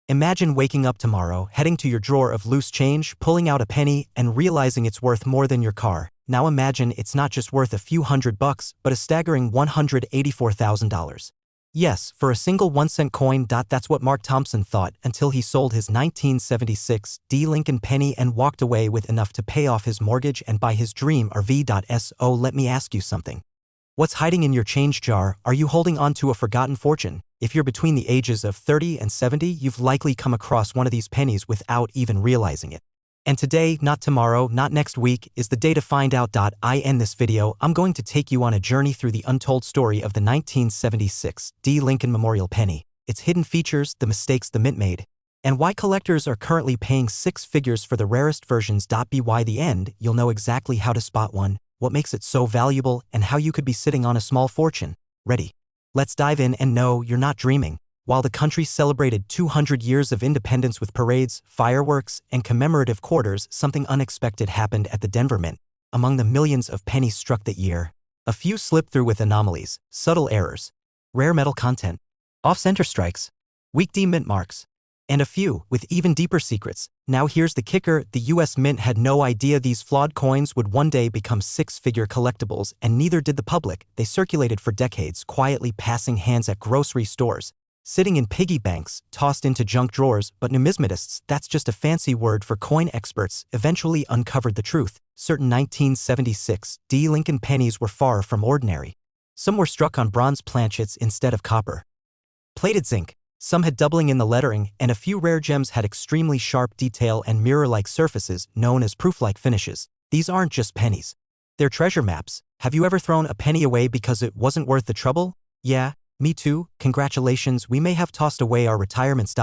Imagine waking up tomorrow, heading to your drawer of loose change, pulling out a penny, and realizing it's worth more than your car. Now imagine it's not just worth a few $100, but a staggering $184,000. Yes, for a single 1-cent coin. That's what Mark Thompson thought until he sold his 1976 D Lincoln penny and walked away with enough to pay off his mortgage and buy his dream RV. So let me ask you something. What's hiding in your change jar? Are you holding on to a forgotten fortune? If you're between the ages of 30 and 70, you've likely come across one of these pennies without even realizing it. And today, not tomorrow, not next week, is the day to find out. In this video, I'm going to take you on a journey through the untold story of the 1976 D Lincoln Memorial Penny, its hidden features, the mistakes the mint made, and why collectors are currently paying six figures for the rarest versions. By the end, you'll know exactly how to spot one, what makes it so valuable, and how you could be sitting on a small fortune. Ready? Let's dive in. And no, you're not dreaming. While the country celebrated 200 years of independence with parades, fireworks, and commemorative quarters, something unexpected happened at the Denver Mint. Among the millions of pennies struck that year, a few slipped through with anomalies, subtle errors, rare metal content, off-center strikes, weak D mint marks, and a few with even deeper secrets. Now here's the kicker: the US Mint had no idea these flawed coins would one day become six-figure collectibles, and neither did the public. They circulated for decades, quietly passing hands at grocery stores, sitting in piggy banks, tossed into junk drawers, but numismatists, that's just a fancy word for coin experts, eventually uncovered the truth. Certain 1976 D Lincoln pennies were far from ordinary. Some were struck on bronze planchets instead of copper plated zinc. Some had doubling in the lettering, and a few rare gems had extremely sharp detail and mirror-like surfaces, known as proof-like finishes. These aren't just pennies. They're treasure maps. Have you ever thrown a penny away because it wasn't worth the trouble? Yeah, me too. Congratulations, we may have tossed away our retirements.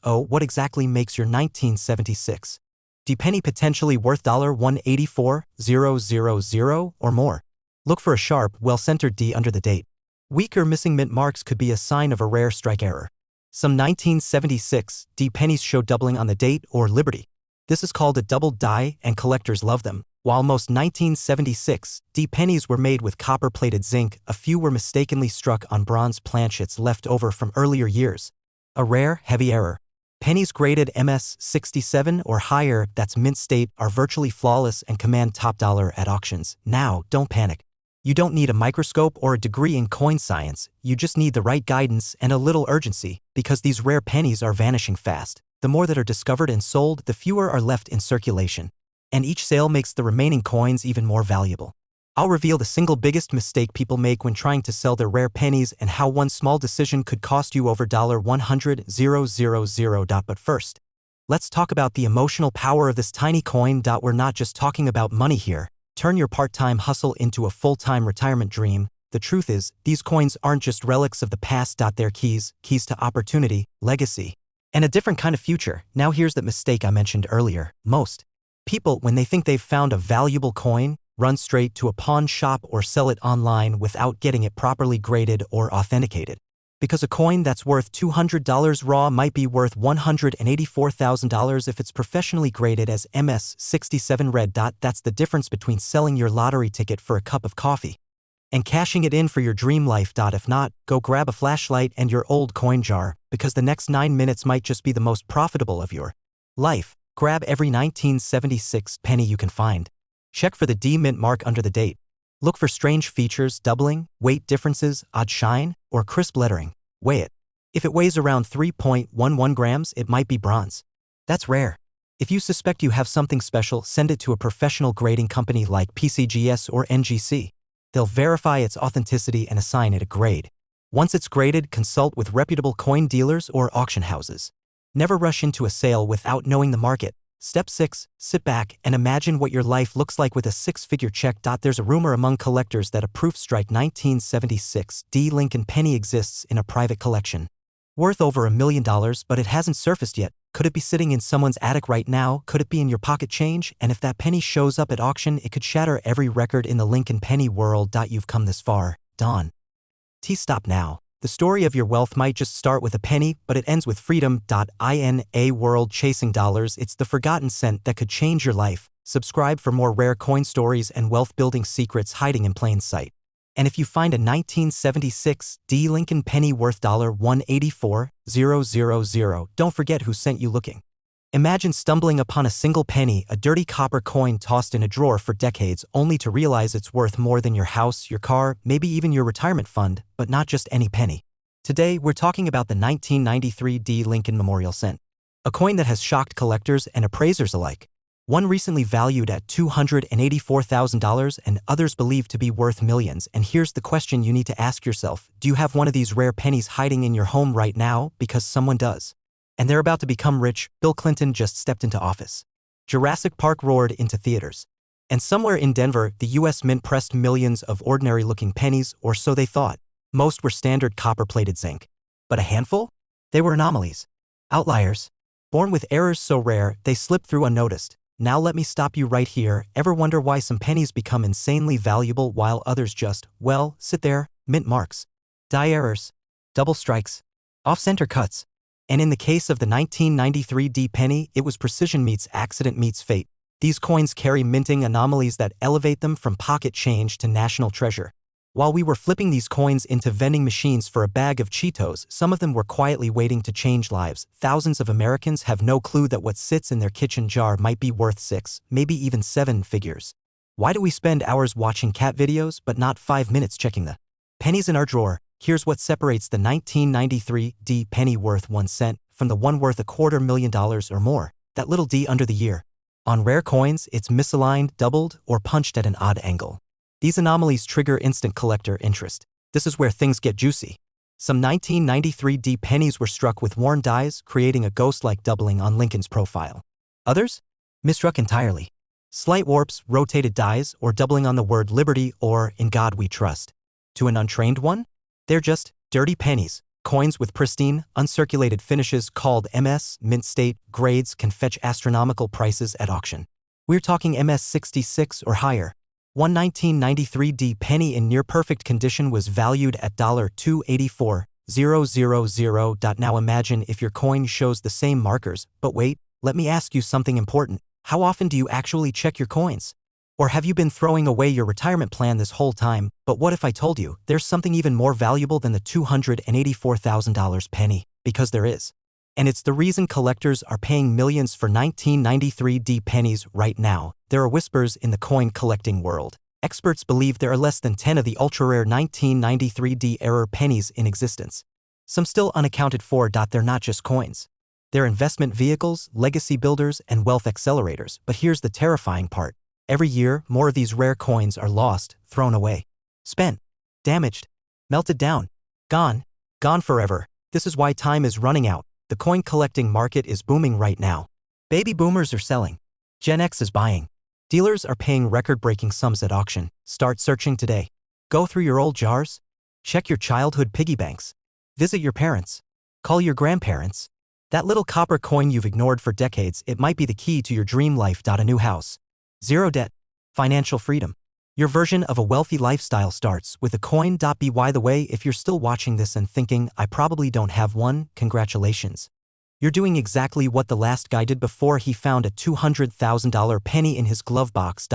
So what exactly makes your 1976 D penny potentially worth $184,000 or more? Look for a sharp, well-centered D under the date. Weak or missing mint marks could be a sign of a rare strike error. Some 1976 D pennies show doubling on the date or liberty. This is called a doubled die, and collectors love them. While most 1976 D pennies were made with copper-plated zinc, a few were mistakenly struck on bronze planchets left over from earlier years. A rare, heavy error. Pennies graded MS-67 or higher, that's mint state, are virtually flawless and command top dollar at auctions. Now, don't panic. You don't need a microscope or a degree in coin science. You just need the right guidance and a little urgency, because these rare pennies are vanishing fast. The more that are discovered and sold, the fewer are left in circulation. And each sale makes the remaining coins even more valuable. I'll reveal the single biggest mistake people make when trying to sell their rare pennies and how one small decision could cost you over $100,000. But first, let's talk about the emotional power of this tiny coin. We're not just talking about money here. Turn your part-time hustle into a full-time retirement dream. The truth is, these coins aren't just relics of the past. They're keys to opportunity, legacy, and a different kind of future. Now here's that mistake I mentioned earlier. Most people, when they think they've found a valuable coin, run straight to a pawn shop or sell it online without getting it properly graded or authenticated. Because a coin that's worth $200 raw might be worth $184,000 if it's professionally graded as MS-67 red. That's the difference between selling your lottery ticket for a cup of coffee and cashing it in for your dream life. If not, go grab a flashlight and your old coin jar, because the next 9 minutes might just be the most profitable of your life. Grab every 1976 penny you can find. Check for the D mint mark under the date. Look for strange features, doubling, weight differences, odd shine, or crisp lettering. Weigh it. If it weighs around 3.11 grams, it might be bronze. That's rare. If you suspect you have something special, send it to a professional grading company like PCGS or NGC. They'll verify its authenticity and assign it a grade. Once it's graded, consult with reputable coin dealers or auction houses. Never rush into a sale without knowing the market. Step 6. Sit back and imagine what your life looks like with a six-figure check. There's a rumor among collectors that a proof-strike 1976 D Lincoln penny exists in a private collection, worth over $1 million, but it hasn't surfaced yet. Could it be sitting in someone's attic right now? Could it be in your pocket change? And if that penny shows up at auction, it could shatter every record in the Lincoln penny world. You've come this far. Stop now. The story of your wealth might just start with a penny, but it ends with freedom. In a world chasing dollars, it's the forgotten cent that could change your life. Subscribe for more rare coin stories and wealth-building secrets hiding in plain sight. And if you find a 1976 D Lincoln penny worth $184,000, don't forget who sent you looking. Imagine stumbling upon a single penny, a dirty copper coin tossed in a drawer for decades, only to realize it's worth more than your house, your car, maybe even your retirement fund, but not just any penny. Today, we're talking about the 1993 D Lincoln Memorial Cent, a coin that has shocked collectors and appraisers alike. One recently valued at $284,000 and others believed to be worth millions. And here's the question you need to ask yourself: do you have one of these rare pennies hiding in your home right now? Because someone does. And they're about to become rich. Bill Clinton just stepped into office. Jurassic Park roared into theaters. And somewhere in Denver, the U.S. Mint pressed millions of ordinary-looking pennies, or so they thought. Most were standard copper-plated zinc. But a handful? They were anomalies. Outliers. Born with errors so rare, they slipped through unnoticed. Now let me stop you right here. Ever wonder why some pennies become insanely valuable while others just, well, sit there? Mint marks, die errors, double strikes, off-center cuts. And in the case of the 1993 D penny, it was precision meets accident meets fate. These coins carry minting anomalies that elevate them from pocket change to national treasure. While we were flipping these coins into vending machines for a bag of Cheetos, some of them were quietly waiting to change lives. Thousands of Americans have no clue that what sits in their kitchen jar might be worth 6, maybe even 7 figures. Why do we spend hours watching cat videos but not 5 minutes checking the pennies in our drawer? Here's what separates the 1993 D penny worth 1 cent from the one worth $250,000 or more, that little D under the ear. On rare coins, it's misaligned, doubled, or punched at an odd angle. These anomalies trigger instant collector interest. This is where things get juicy. Some 1993 D pennies were struck with worn dies, creating a ghost-like doubling on Lincoln's profile. Others? Misstruck entirely. Slight warps, rotated dies, or doubling on the word liberty or in God we trust. To an untrained one? They're just dirty pennies. Coins with pristine, uncirculated finishes called MS, mint state, grades can fetch astronomical prices at auction. We're talking MS 66 or higher. One 1993 D penny in near-perfect condition was valued at $284,000. Now imagine if your coin shows the same markers. But wait, let me ask you something important. How often do you actually check your coins? Or have you been throwing away your retirement plan this whole time? But what if I told you there's something even more valuable than the $284,000 penny? Because there is. And it's the reason collectors are paying millions for 1993 D pennies right now. There are whispers in the coin collecting world. Experts believe there are less than 10 of the ultra-rare 1993 D error pennies in existence. Some still unaccounted for. They're not just coins. They're investment vehicles, legacy builders, and wealth accelerators. But here's the terrifying part. Every year, more of these rare coins are lost, thrown away, spent, damaged, melted down, gone forever. This is why time is running out. The coin collecting market is booming right now. Baby boomers are selling. Gen X is buying. Dealers are paying record-breaking sums at auction. Start searching today. Go through your old jars. Check your childhood piggy banks. Visit your parents. Call your grandparents. That little copper coin you've ignored for decades, it might be the key to your dream life. A new house. Zero debt. Financial freedom. Your version of a wealthy lifestyle starts with a coin. By the way, if you're still watching this and thinking, I probably don't have one, congratulations. You're doing exactly what the last guy did before he found a $200,000 penny in his glove box.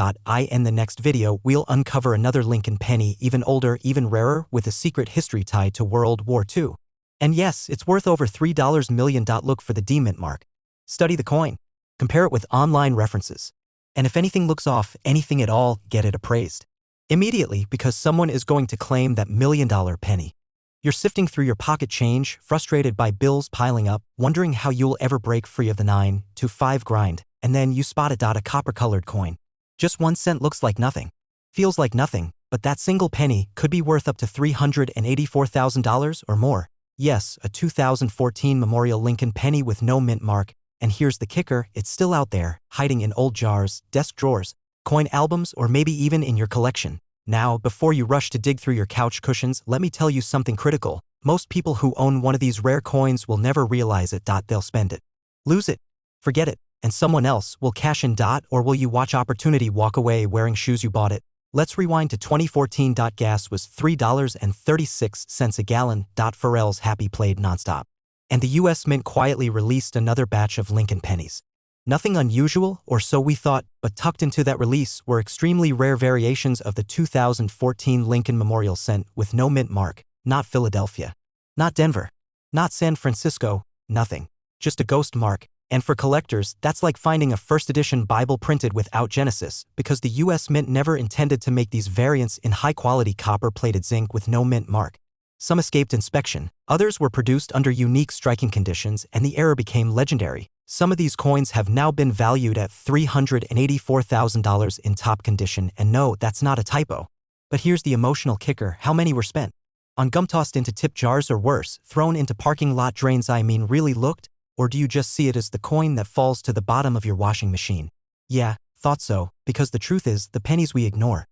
In the next video, we'll uncover another Lincoln penny, even older, even rarer, with a secret history tied to World War II. And yes, it's worth over $3 million. Look for the D mint mark. Study the coin. Compare it with online references. And if anything looks off, anything at all, get it appraised immediately, because someone is going to claim that $1 million penny. You're sifting through your pocket change, frustrated by bills piling up, wondering how you'll ever break free of the 9 to 5 grind, and then you spot a copper-colored coin. Just 1 cent looks like nothing, feels like nothing, but that single penny could be worth up to $384,000 or more. Yes, a 2014 Memorial Lincoln penny with no mint mark. And here's the kicker, it's still out there, hiding in old jars, desk drawers, coin albums, or maybe even in your collection. Now, before you rush to dig through your couch cushions, let me tell you something critical. Most people who own one of these rare coins will never realize it. They'll spend it, lose it, forget it, and someone else will cash in. Or will you watch opportunity walk away wearing shoes you bought it? Let's rewind to 2014. Gas was $3.36 a gallon. Pharrell's Happy played nonstop. And the U.S. Mint quietly released another batch of Lincoln pennies. Nothing unusual, or so we thought, but tucked into that release were extremely rare variations of the 2014 Lincoln Memorial cent with no mint mark, not Philadelphia, not Denver, not San Francisco, nothing. Just a ghost mark. And for collectors, that's like finding a first edition Bible printed without Genesis, because the US Mint never intended to make these variants in high-quality copper-plated zinc with no mint mark. Some escaped inspection, others were produced under unique striking conditions, and the error became legendary. Some of these coins have now been valued at $384,000 in top condition, and no, that's not a typo. But here's the emotional kicker: how many were spent? On gum tossed into tip jars, or worse, thrown into parking lot drains? I mean, really looked? Or do you just see it as the coin that falls to the bottom of your washing machine? Yeah, thought so, because the truth is, the pennies we ignore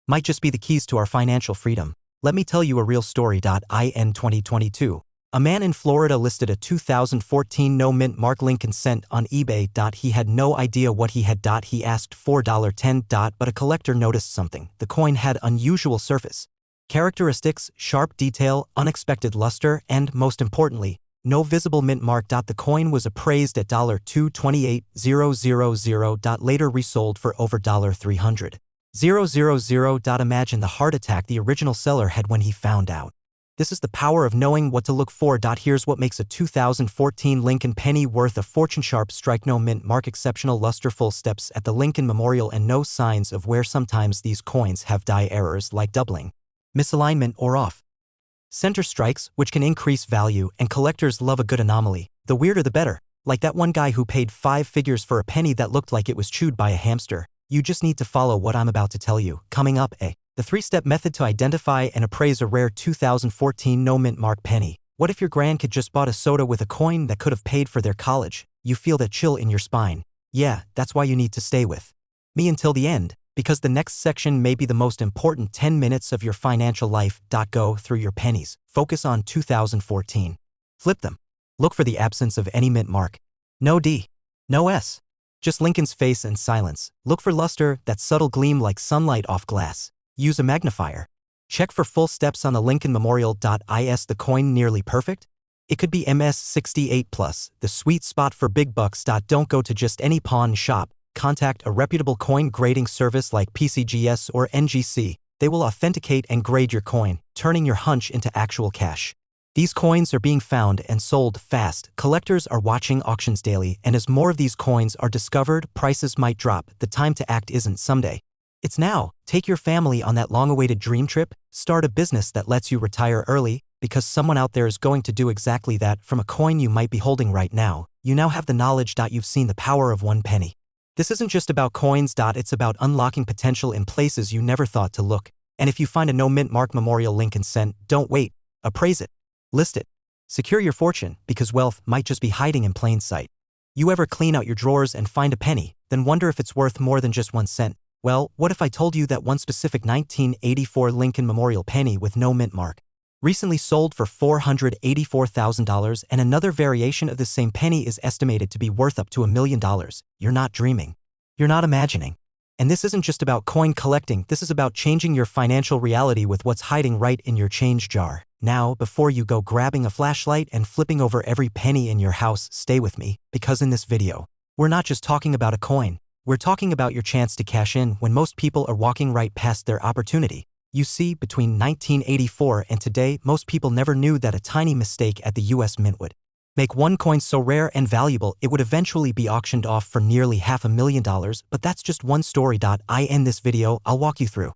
might just be the keys to our financial freedom. Let me tell you a real story. In 2022, a man in Florida listed a 2014 no mint mark Lincoln cent on eBay. He had no idea what he had. He asked for $10, but a collector noticed something. The coin had unusual surface characteristics, sharp detail, unexpected luster, and, most importantly, no visible mint mark. The coin was appraised at $228,000. Later resold for over $300,000. Imagine the heart attack the original seller had when he found out. This is the power of knowing what to look for. Here's what makes a 2014 Lincoln penny worth a fortune: sharp strike, no mint mark, exceptional luster, full steps at the Lincoln Memorial, and no signs of wear. Sometimes these coins have die errors like doubling, misalignment, or off center strikes, which can increase value, and collectors love a good anomaly. The weirder the better. Like that one guy who paid 5 figures for a penny that looked like it was chewed by a hamster. You just need to follow what I'm about to tell you. Coming up, the 3-step method to identify and appraise a rare 2014 no mint mark penny. What if your grandkid just bought a soda with a coin that could have paid for their college? You feel that chill in your spine. Yeah, that's why you need to stay with me until the end, because the next section may be the most important 10 minutes of your financial life. Go through your pennies. Focus on 2014. Flip them. Look for the absence of any mint mark. No D. No S. Just Lincoln's face and silence. Look for luster, that subtle gleam like sunlight off glass. Use a magnifier. Check for full steps on the Lincoln Memorial. Is the coin nearly perfect? It could be MS68+, the sweet spot for big bucks. Don't go to just any pawn shop. Contact a reputable coin grading service like PCGS or NGC. They will authenticate and grade your coin, turning your hunch into actual cash. These coins are being found and sold fast. Collectors are watching auctions daily, and as more of these coins are discovered, prices might drop. The time to act isn't someday. It's now. Take your family on that long-awaited dream trip. Start a business that lets you retire early, because someone out there is going to do exactly that. From a coin you might be holding right now, you now have the knowledge. You've seen the power of one penny. This isn't just about coins. It's about unlocking potential in places you never thought to look. And if you find a no mint mark Memorial Lincoln cent, don't wait. Appraise it. List it. Secure your fortune, because wealth might just be hiding in plain sight. You ever clean out your drawers and find a penny, then wonder if it's worth more than just 1 cent? Well, what if I told you that one specific 1984 Lincoln Memorial penny with no mint mark recently sold for $484,000, and another variation of the same penny is estimated to be worth up to $1 million? You're not dreaming. You're not imagining. And this isn't just about coin collecting. This is about changing your financial reality with what's hiding right in your change jar. Now, before you go grabbing a flashlight and flipping over every penny in your house, stay with me, because in this video, we're not just talking about a coin. We're talking about your chance to cash in when most people are walking right past their opportunity. You see, between 1984 and today, most people never knew that a tiny mistake at the US Mint would make one coin so rare and valuable it would eventually be auctioned off for nearly $500,000. But that's just one story. In this video, I'll walk you through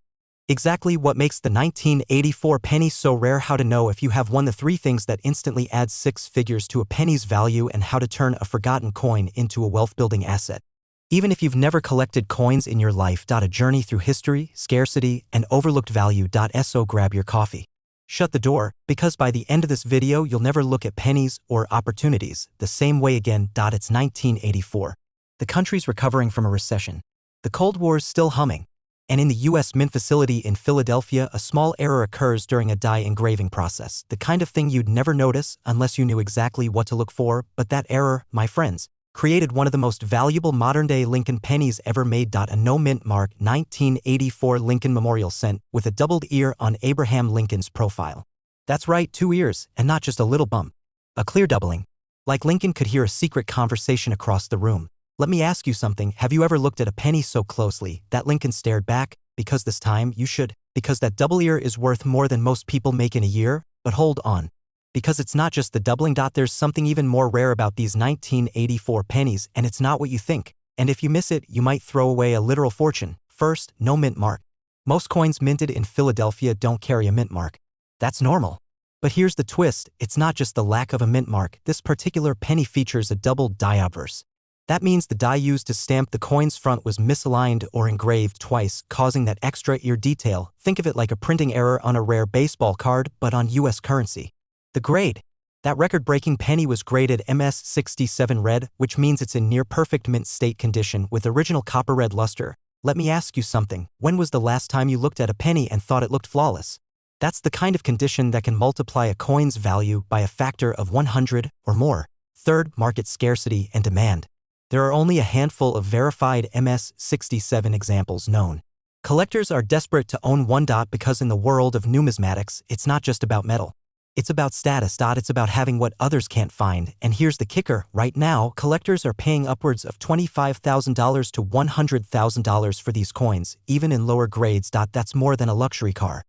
exactly what makes the 1984 penny so rare, how to know if you have one, the 3 things that instantly add 6 figures to a penny's value, and how to turn a forgotten coin into a wealth-building asset. Even if you've never collected coins in your life. A journey through history, scarcity, and overlooked value. So grab your coffee. Shut the door, because by the end of this video you'll never look at pennies or opportunities the same way again. It's 1984. The country's recovering from a recession. The Cold War's still humming. And in the US Mint facility in Philadelphia, a small error occurs during a die engraving process. The kind of thing you'd never notice unless you knew exactly what to look for. But that error, my friends, created one of the most valuable modern-day Lincoln pennies ever made. A no mint mark 1984 Lincoln Memorial cent with a doubled ear on Abraham Lincoln's profile. That's right, 2 ears, and not just a little bump. A clear doubling. Like Lincoln could hear a secret conversation across the room. Let me ask you something, have you ever looked at a penny so closely that Lincoln stared back? Because this time you should. Because that double ear is worth more than most people make in a year? But hold on. Because it's not just the doubling. There's something even more rare about these 1984 pennies, and it's not what you think. And if you miss it, you might throw away a literal fortune. First, no mint mark. Most coins minted in Philadelphia don't carry a mint mark. That's normal. But here's the twist, it's not just the lack of a mint mark. This particular penny features a double die obverse. That means the die used to stamp the coin's front was misaligned or engraved twice, causing that extra ear detail. Think of it like a printing error on a rare baseball card, but on US currency. The grade. That record-breaking penny was graded MS67 red, which means it's in near-perfect mint state condition with original copper red luster. Let me ask you something, when was the last time you looked at a penny and thought it looked flawless? That's the kind of condition that can multiply a coin's value by a factor of 100 or more. Third, market scarcity and demand. There are only a handful of verified MS67 examples known. Collectors are desperate to own one. Because in the world of numismatics, it's not just about metal. It's about status. It's about having what others can't find. And here's the kicker, right now, collectors are paying upwards of $25,000 to $100,000 for these coins, even in lower grades. That's more than a luxury car.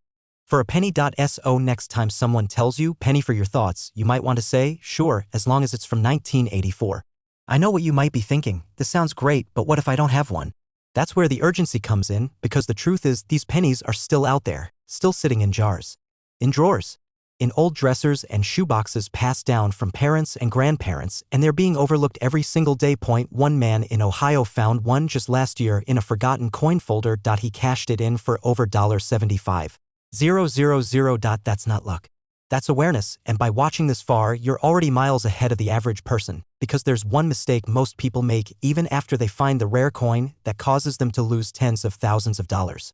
For a penny. So next time someone tells you, penny for your thoughts, you might want to say, sure, as long as it's from 1984. I know what you might be thinking, this sounds great, but what if I don't have one? That's where the urgency comes in, because the truth is, these pennies are still out there, still sitting in jars. In drawers. In old dressers and shoeboxes passed down from parents and grandparents, and they're being overlooked every single day. One man in Ohio found one just last year in a forgotten coin folder. He cashed it in for over $75,000. That's not luck. That's awareness, and by watching this far, you're already miles ahead of the average person, because there's one mistake most people make even after they find the rare coin that causes them to lose tens of thousands of dollars.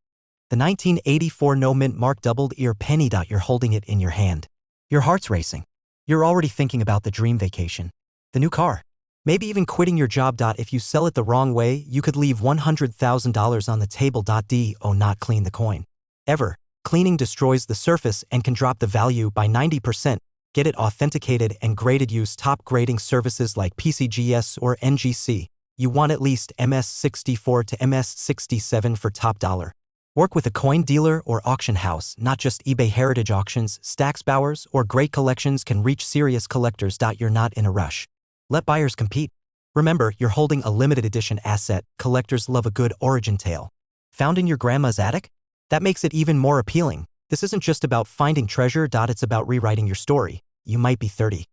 The 1984 no mint mark doubled ear penny. You're holding it in your hand. Your heart's racing. You're already thinking about the dream vacation, the new car, maybe even quitting your job. If you sell it the wrong way, you could leave $100,000 on the table. Do not clean the coin. Ever. Cleaning destroys the surface and can drop the value by 90%. Get it authenticated and graded. Use top grading services like PCGS or NGC. You want at least MS64 to MS67 for top dollar. Work with a coin dealer or auction house, not just eBay. Heritage auctions, Stax Bowers, or great collections can reach serious collectors. You're not in a rush. Let buyers compete. Remember, you're holding a limited edition asset. Collectors love a good origin tale. Found in your grandma's attic? That makes it even more appealing. This isn't just about finding treasure. It's about rewriting your story. You might be 30,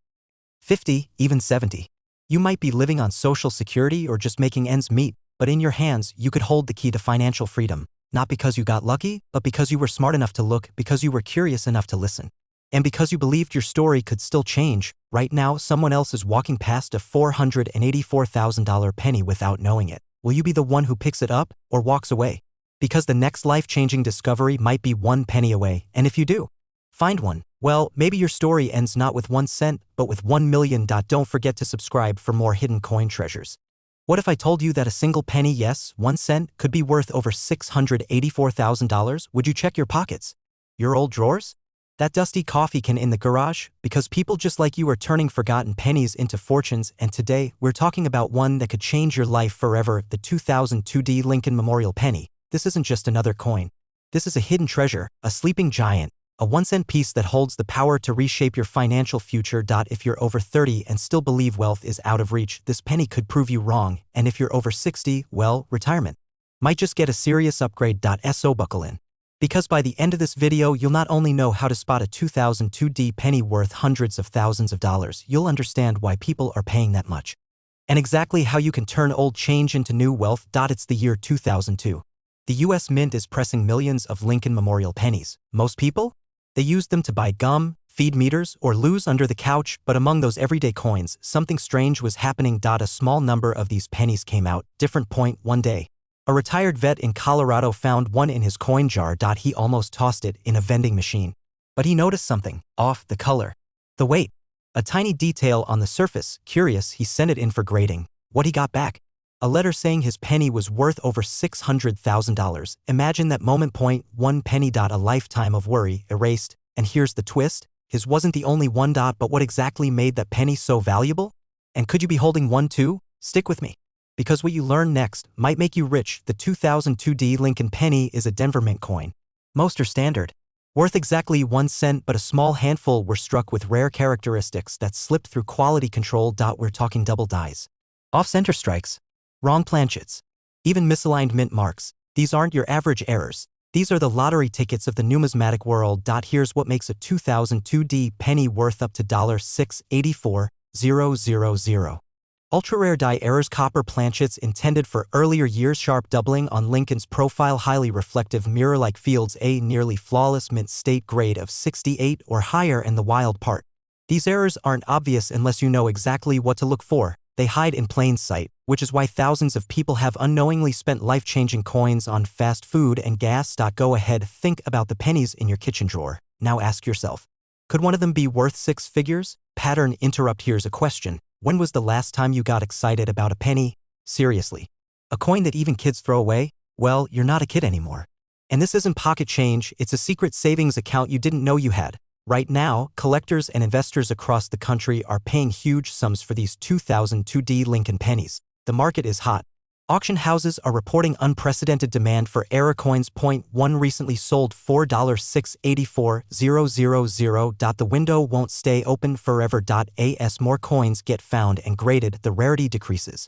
50, even 70. You might be living on Social Security or just making ends meet, but in your hands, you could hold the key to financial freedom. Not because you got lucky, but because you were smart enough to look, because you were curious enough to listen. And because you believed your story could still change. Right now, someone else is walking past a $484,000 penny without knowing it. Will you be the one who picks it up or walks away? Because the next life-changing discovery might be 1 penny away, and if you do find one, well, maybe your story ends not with 1 cent, but with 1 million. Don't forget to subscribe for more hidden coin treasures. What if I told you that a single penny, yes, 1 cent, could be worth over $684,000? Would you check your pockets? Your old drawers? That dusty coffee can in the garage? Because people just like you are turning forgotten pennies into fortunes, and today, we're talking about one that could change your life forever, the 2002 Lincoln Memorial Penny. This isn't just another coin. This is a hidden treasure, a sleeping giant, a 1-cent piece that holds the power to reshape your financial future. If you're over 30 and still believe wealth is out of reach, this penny could prove you wrong, and if you're over 60, well, retirement might just get a serious upgrade. So buckle in. Because by the end of this video, you'll not only know how to spot a 2002 penny worth hundreds of thousands of dollars, you'll understand why people are paying that much. And exactly how you can turn old change into new wealth. It's the year 2002. The US Mint is pressing millions of Lincoln Memorial pennies. Most people? They used them to buy gum, feed meters, or lose under the couch, but among those everyday coins, something strange was happening. A small number of these pennies came out. Different point one day. A retired vet in Colorado found one in his coin jar. He almost tossed it in a vending machine. But he noticed something off: the color, the weight, a tiny detail on the surface. Curious, he sent it in for grading. What he got back? A letter saying his penny was worth over $600,000. Imagine that moment. 1 penny. A lifetime of worry erased. And here's the twist. His wasn't the only one. But what exactly made that penny so valuable? And could you be holding one too? Stick with me. Because what you learn next might make you rich. The 2002 Lincoln Penny is a Denver Mint coin. Most are standard, worth exactly 1 cent, but a small handful were struck with rare characteristics that slipped through quality control. We're talking double dies, off-center strikes, wrong planchets, even misaligned mint marks. These aren't your average errors. These are the lottery tickets of the numismatic world. Here's what makes a 2002 penny worth up to $684,000. Ultra-rare die errors, copper planchets intended for earlier years, sharp doubling on Lincoln's profile, highly reflective mirror-like fields, a nearly flawless mint state grade of 68 or higher, and the wild part. These errors aren't obvious unless you know exactly what to look for. They hide in plain sight, which is why thousands of people have unknowingly spent life-changing coins on fast food and gas. Go ahead, think about the pennies in your kitchen drawer. Now ask yourself, could one of them be worth 6 figures? Pattern interrupt. Here's a question. When was the last time you got excited about a penny? Seriously. A coin that even kids throw away? Well, you're not a kid anymore. And this isn't pocket change, it's a secret savings account you didn't know you had. Right now, collectors and investors across the country are paying huge sums for these 2002 Lincoln pennies. The market is hot. Auction houses are reporting unprecedented demand for error coins. One recently sold $4,684,000. The window won't stay open forever. As more coins get found and graded, the rarity decreases.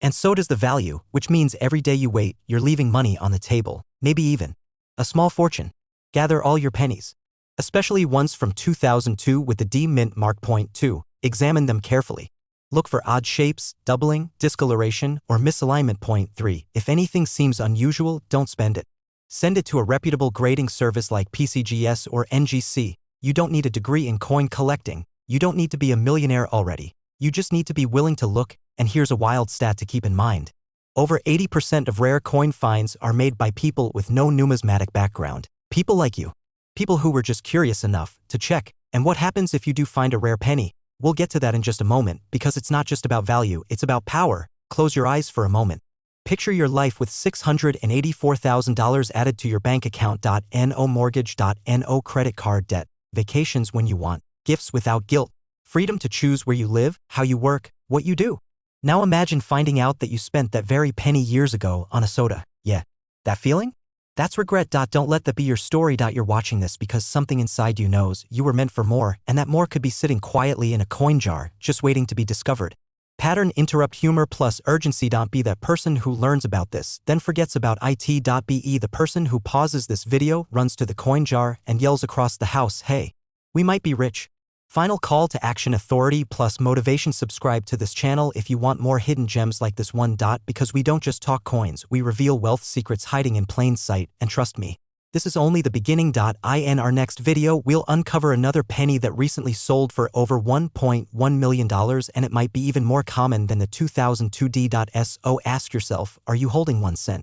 And so does the value, which means every day you wait, you're leaving money on the table, maybe even a small fortune. Gather all your pennies, especially ones from 2002 with the D mint mark. 2. Examine them carefully. Look for odd shapes, doubling, discoloration, or misalignment. 3. If anything seems unusual, don't spend it. Send it to a reputable grading service like PCGS or NGC. You don't need a degree in coin collecting. You don't need to be a millionaire already. You just need to be willing to look. And here's a wild stat to keep in mind. Over 80% of rare coin finds are made by people with no numismatic background. People like you. People who were just curious enough to check. And what happens if you do find a rare penny? We'll get to that in just a moment, because it's not just about value, it's about power. Close your eyes for a moment. Picture your life with $684,000 added to your bank account. No mortgage. No credit card debt. Vacations when you want. Gifts without guilt. Freedom to choose where you live, how you work, what you do. Now imagine finding out that you spent that very penny years ago on a soda. Yeah. That feeling? That's regret. Don't let that be your story. You're watching this because something inside you knows you were meant for more, and that more could be sitting quietly in a coin jar, just waiting to be discovered. Pattern interrupt. Humor plus urgency. Be that person who learns about this, then forgets about it. Be the person who pauses this video, runs to the coin jar, and yells across the house, hey, we might be rich. Final call to action. Authority plus motivation. Subscribe to this channel if you want more hidden gems like this one. Because we don't just talk coins, we reveal wealth secrets hiding in plain sight, and trust me, this is only the beginning. In our next video, we'll uncover another penny that recently sold for over $1.1 million, and it might be even more common than the 2002 So ask yourself, are you holding 1 cent?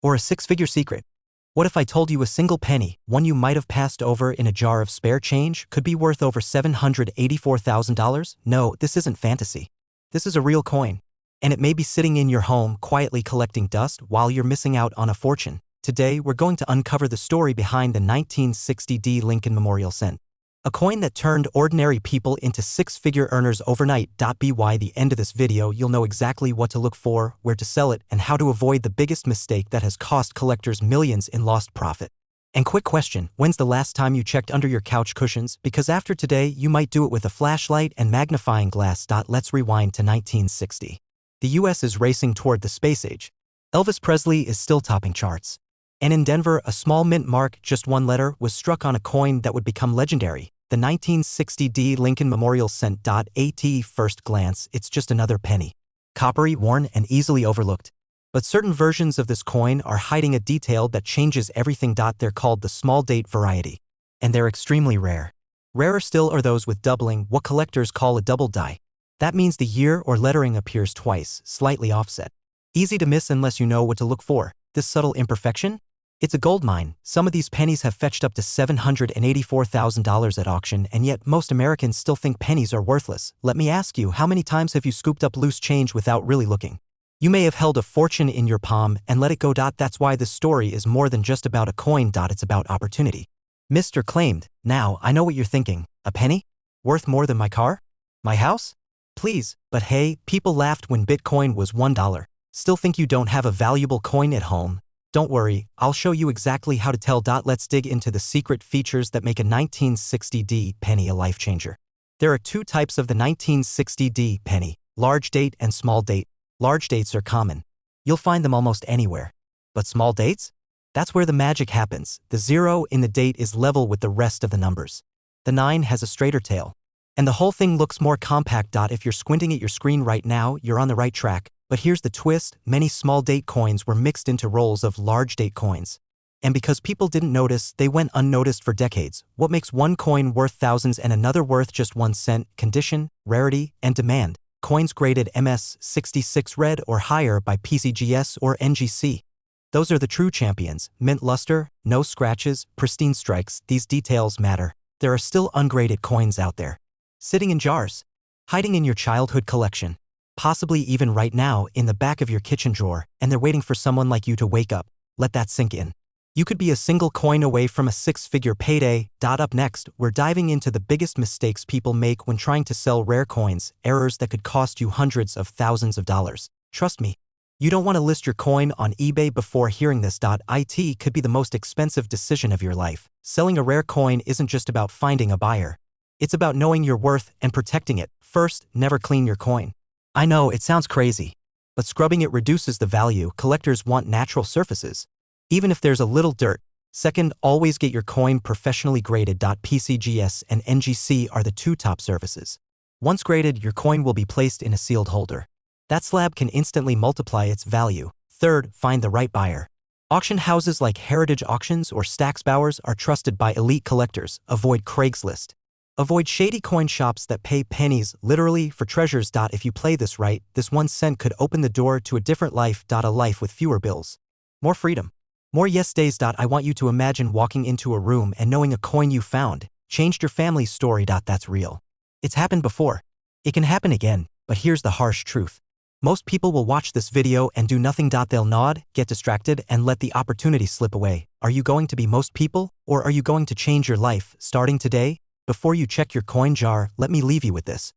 Or a 6-figure secret? What if I told you a single penny, one you might have passed over in a jar of spare change, could be worth over $784,000? No, this isn't fantasy. This is a real coin. And it may be sitting in your home, quietly collecting dust while you're missing out on a fortune. Today, we're going to uncover the story behind the 1960 Lincoln Memorial Cent. A coin that turned ordinary people into 6-figure earners overnight. By the end of this video, you'll know exactly what to look for, where to sell it, and how to avoid the biggest mistake that has cost collectors millions in lost profit. And quick question, when's the last time you checked under your couch cushions? Because after today, you might do it with a flashlight and magnifying glass. Let's rewind to 1960. The US is racing toward the space age. Elvis Presley is still topping charts. And in Denver, a small mint mark, just 1 letter, was struck on a coin that would become legendary. The 1960 Lincoln Memorial Cent. At first glance, it's just another penny. Coppery, worn, and easily overlooked. But certain versions of this coin are hiding a detail that changes everything. They're called the small date variety. And they're extremely rare. Rarer still are those with doubling, what collectors call a double die. That means the year or lettering appears twice, slightly offset. Easy to miss unless you know what to look for. This subtle imperfection? It's a goldmine. Some of these pennies have fetched up to $784,000 at auction, and yet most Americans still think pennies are worthless. Let me ask you, how many times have you scooped up loose change without really looking? You may have held a fortune in your palm and let it go. That's why this story is more than just about a coin. It's about opportunity. Mr. Claimed. Now, I know what you're thinking. A penny? Worth more than my car? My house? Please, but hey, people laughed when Bitcoin was $1. Still think you don't have a valuable coin at home? Don't worry, I'll show you exactly how to tell. Let's dig into the secret features that make a 1960D penny a life changer. There are two types of the 1960D penny, large date and small date. Large dates are common. You'll find them almost anywhere. But small dates? That's where the magic happens. The 0 in the date is level with the rest of the numbers. The 9 has a straighter tail. And the whole thing looks more compact. If you're squinting at your screen right now, you're on the right track. But here's the twist, many small date coins were mixed into rolls of large date coins. And because people didn't notice, they went unnoticed for decades. What makes one coin worth thousands and another worth just 1 cent? Condition, rarity, and demand. Coins graded MS66 red or higher by PCGS or NGC. Those are the true champions. Mint luster, no scratches, pristine strikes. These details matter. There are still ungraded coins out there, sitting in jars, hiding in your childhood collection. Possibly even right now in the back of your kitchen drawer, and they're waiting for someone like you to wake up. Let that sink in. You could be a single coin away from a 6-figure payday. Up next, we're diving into the biggest mistakes people make when trying to sell rare coins, errors that could cost you hundreds of thousands of dollars. Trust me, you don't want to list your coin on eBay before hearing this. It could be the most expensive decision of your life. Selling a rare coin isn't just about finding a buyer. It's about knowing your worth and protecting it. First, never clean your coin. I know, it sounds crazy, but scrubbing it reduces the value. Collectors want natural surfaces, even if there's a little dirt. Second, always get your coin professionally graded. PCGS and NGC are the two top services. Once graded, your coin will be placed in a sealed holder. That slab can instantly multiply its value. Third, find the right buyer. Auction houses like Heritage Auctions or Stax Bowers are trusted by elite collectors. Avoid Craigslist. Avoid shady coin shops that pay pennies, literally, for treasures. If you play this right, this 1 cent could open the door to a different life. A life with fewer bills. More freedom. More yes days. I want you to imagine walking into a room and knowing a coin you found changed your family's story. That's real. It's happened before. It can happen again, but here's the harsh truth. Most people will watch this video and do nothing. They'll nod, get distracted, and let the opportunity slip away. Are you going to be most people, or are you going to change your life, starting today? Before you check your coin jar, let me leave you with this.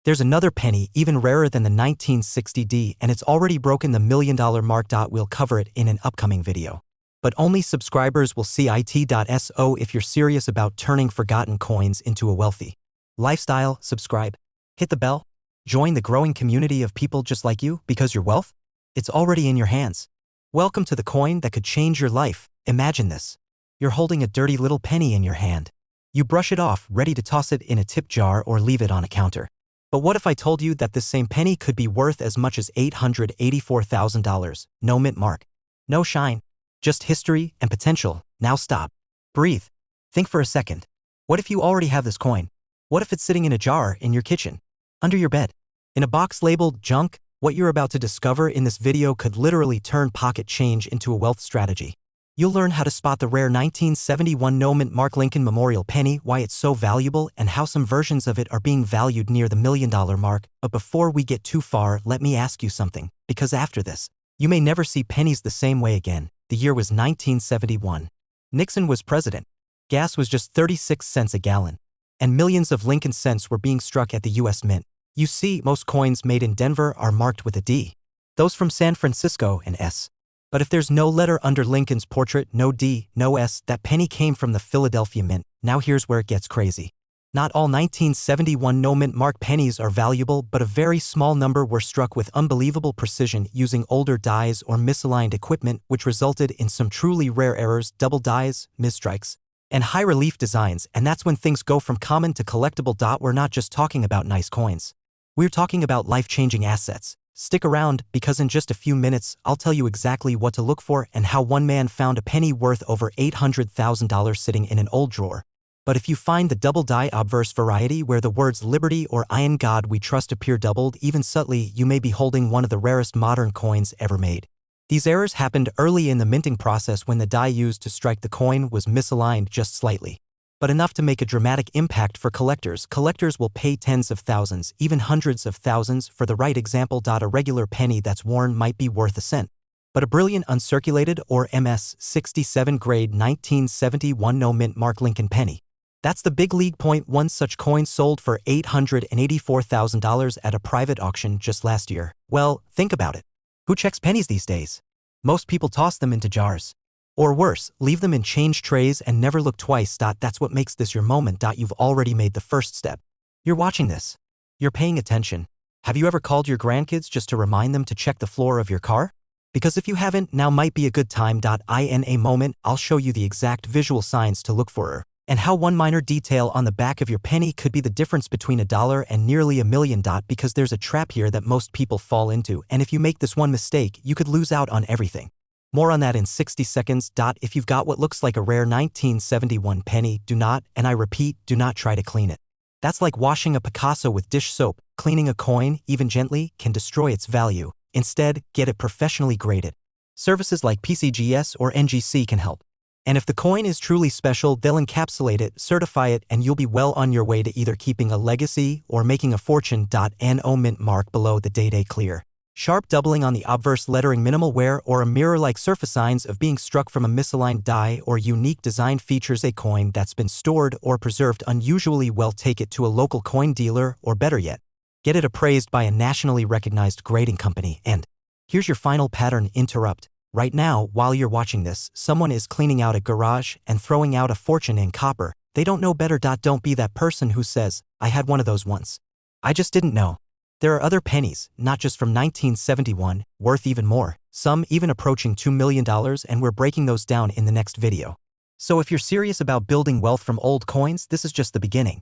There's another penny, even rarer than the 1960D, and it's already broken the $1 million mark. We'll cover it in an upcoming video. But only subscribers will see it. So if you're serious about turning forgotten coins into a wealthy lifestyle, subscribe. Hit the bell. Join the growing community of people just like you, because your wealth, it's already in your hands. Welcome to the coin that could change your life. Imagine this. You're holding a dirty little penny in your hand. You brush it off, ready to toss it in a tip jar or leave it on a counter. But what if I told you that this same penny could be worth as much as $884,000? No mint mark. No shine. Just history and potential. Now stop. Breathe. Think for a second. What if you already have this coin? What if it's sitting in a jar in your kitchen? Under your bed? In a box labeled junk? What you're about to discover in this video could literally turn pocket change into a wealth strategy. You'll learn how to spot the rare 1971 no mint mark Lincoln Memorial penny, why it's so valuable, and how some versions of it are being valued near the $1 million mark. But before we get too far, let me ask you something, because after this, you may never see pennies the same way again. The year was 1971. Nixon was president. Gas was just 36 cents a gallon. And millions of Lincoln cents were being struck at the U.S. Mint. You see, most coins made in Denver are marked with a D. Those from San Francisco an S. But if there's no letter under Lincoln's portrait, no D, no S, that penny came from the Philadelphia Mint. Now here's where it gets crazy. Not all 1971 no mint mark pennies are valuable, but a very small number were struck with unbelievable precision using older dies or misaligned equipment, which resulted in some truly rare errors, double dies, misstrikes, and high relief designs. And that's when things go from common to collectible. We're not just talking about nice coins. We're talking about life-changing assets. Stick around, because in just a few minutes, I'll tell you exactly what to look for and how one man found a penny worth over $800,000 sitting in an old drawer. But if you find the double die obverse variety where the words Liberty or I in God we trust appear doubled even subtly, you may be holding one of the rarest modern coins ever made. These errors happened early in the minting process when the die used to strike the coin was misaligned just slightly. But enough to make a dramatic impact for collectors. Collectors will pay tens of thousands, even hundreds of thousands, for the right example. A regular penny that's worn might be worth a cent. But a brilliant uncirculated or MS67 grade 1971 no mint mark Lincoln penny. That's the big league point. One such coin sold for $884,000 at a private auction just last year. Well, think about it. Who checks pennies these days? Most people toss them into jars. Or worse, leave them in change trays and never look twice. That's what makes this your moment. You've already made the first step. You're watching this. You're paying attention. Have you ever called your grandkids just to remind them to check the floor of your car? Because if you haven't, now might be a good time. In a moment, I'll show you the exact visual signs to look for, and how one minor detail on the back of your penny could be the difference between $1 and nearly $1 million. Because there's a trap here that most people fall into, and if you make this one mistake, you could lose out on everything. More on that in 60 seconds. If you've got what looks like a rare 1971 penny, do not, and I repeat, do not try to clean it. That's like washing a Picasso with dish soap. Cleaning a coin, even gently, can destroy its value. Instead, get it professionally graded. Services like PCGS or NGC can help. And if the coin is truly special, they'll encapsulate it, certify it, and you'll be well on your way to either keeping a legacy or making a fortune. No mint mark below the day clear. Sharp doubling on the obverse lettering, minimal wear, or a mirror-like surface, signs of being struck from a misaligned die or unique design features. A coin that's been stored or preserved unusually well. Take it to a local coin dealer, or better yet, get it appraised by a nationally recognized grading company. And here's your final pattern interrupt. Right now, while you're watching this, someone is cleaning out a garage and throwing out a fortune in copper. They don't know better. Don't be that person who says, "I had one of those once. I just didn't know." There are other pennies, not just from 1971, worth even more, some even approaching $2 million, and we're breaking those down in the next video. So if you're serious about building wealth from old coins, this is just the beginning.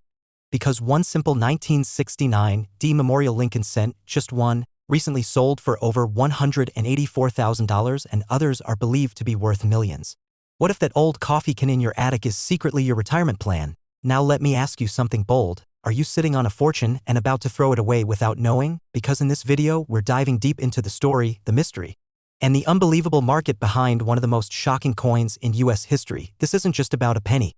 Because one simple 1969 D Memorial Lincoln cent, just one, recently sold for over $184,000, and others are believed to be worth millions. What if that old coffee can in your attic is secretly your retirement plan? Now let me ask you something bold. Are you sitting on a fortune and about to throw it away without knowing? Because in this video, we're diving deep into the story, the mystery, and the unbelievable market behind one of the most shocking coins in US history. This isn't just about a penny.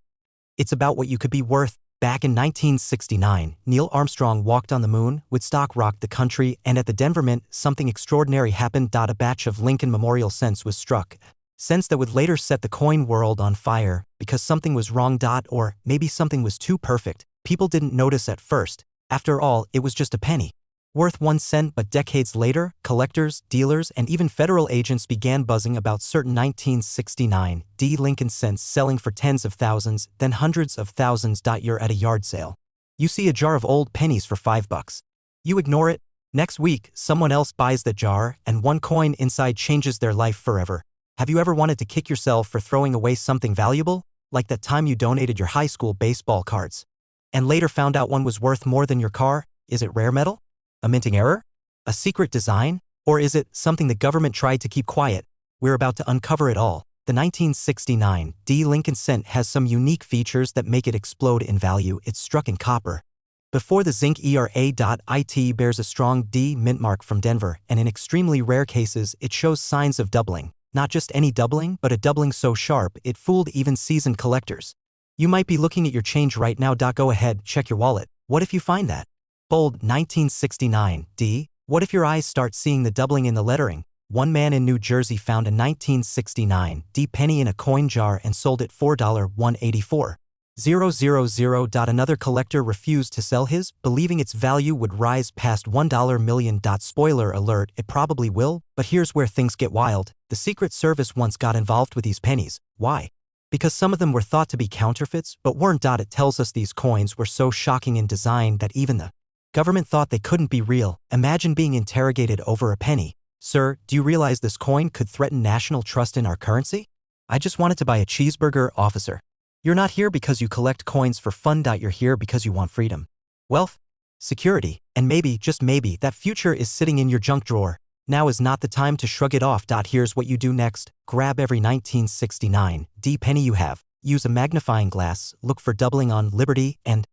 It's about what you could be worth. Back in 1969, Neil Armstrong walked on the moon, Woodstock rocked the country, and at the Denver Mint, something extraordinary happened. A batch of Lincoln Memorial cents was struck. Cents that would later set the coin world on fire, because something was wrong. Or maybe something was too perfect. People didn't notice at first. After all, it was just a penny, worth 1 cent. But decades later, collectors, dealers, and even federal agents began buzzing about certain 1969 D Lincoln cents selling for tens of thousands, then hundreds of thousands. You're at a yard sale. You see a jar of old pennies for $5. You ignore it. Next week, someone else buys that jar, and one coin inside changes their life forever. Have you ever wanted to kick yourself for throwing away something valuable? Like that time you donated your high school baseball cards, and later found out one was worth more than your car? Is it rare metal? A minting error? A secret design? Or is it something the government tried to keep quiet? We're about to uncover it all. The 1969 D Lincoln cent has some unique features that make it explode in value. It's struck in copper. Before the zinc era. It bears a strong D mint mark from Denver, and in extremely rare cases, it shows signs of doubling. Not just any doubling, but a doubling so sharp it fooled even seasoned collectors. You might be looking at your change right now. Go ahead, check your wallet. What if you find that bold 1969 D? What if your eyes start seeing the doubling in the lettering? One man in New Jersey found a 1969 D penny in a coin jar and sold it for $184,000. Another collector refused to sell his, believing its value would rise past $1 million. Spoiler alert, it probably will, but here's where things get wild. The Secret Service once got involved with these pennies. Why? Because some of them were thought to be counterfeits, but weren't. It tells us these coins were so shocking in design that even the government thought they couldn't be real. Imagine being interrogated over a penny. "Sir, do you realize this coin could threaten national trust in our currency?" "I just wanted to buy a cheeseburger, officer." You're not here because you collect coins for fun. You're here because you want freedom, wealth, security, and maybe, just maybe, that future is sitting in your junk drawer. Now is not the time to shrug it off. Here's what you do next. Grab every 1969 D penny you have. Use a magnifying glass, look for doubling on Liberty, and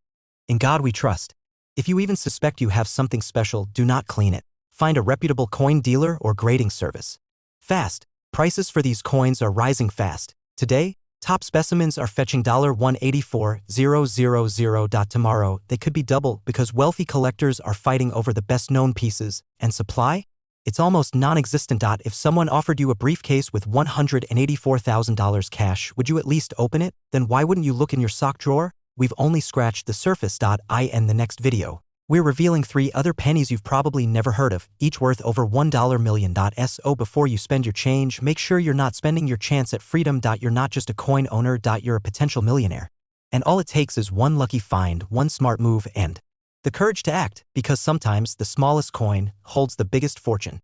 in God we trust. If you even suspect you have something special, do not clean it. Find a reputable coin dealer or grading service. Fast. Prices for these coins are rising fast. Today, top specimens are fetching $184,000. Tomorrow, they could be double because wealthy collectors are fighting over the best-known pieces. And supply? It's almost non-existent. If someone offered you a briefcase with $184,000 cash, would you at least open it? Then why wouldn't you look in your sock drawer? We've only scratched the surface. In the next video, We're revealing 3 other pennies you've probably never heard of, each worth over $1 million. So before you spend your change, make sure you're not spending your chance at freedom. You're not just a coin owner. You're a potential millionaire. And all it takes is one lucky find, one smart move, and the courage to act, because sometimes the smallest coin holds the biggest fortune.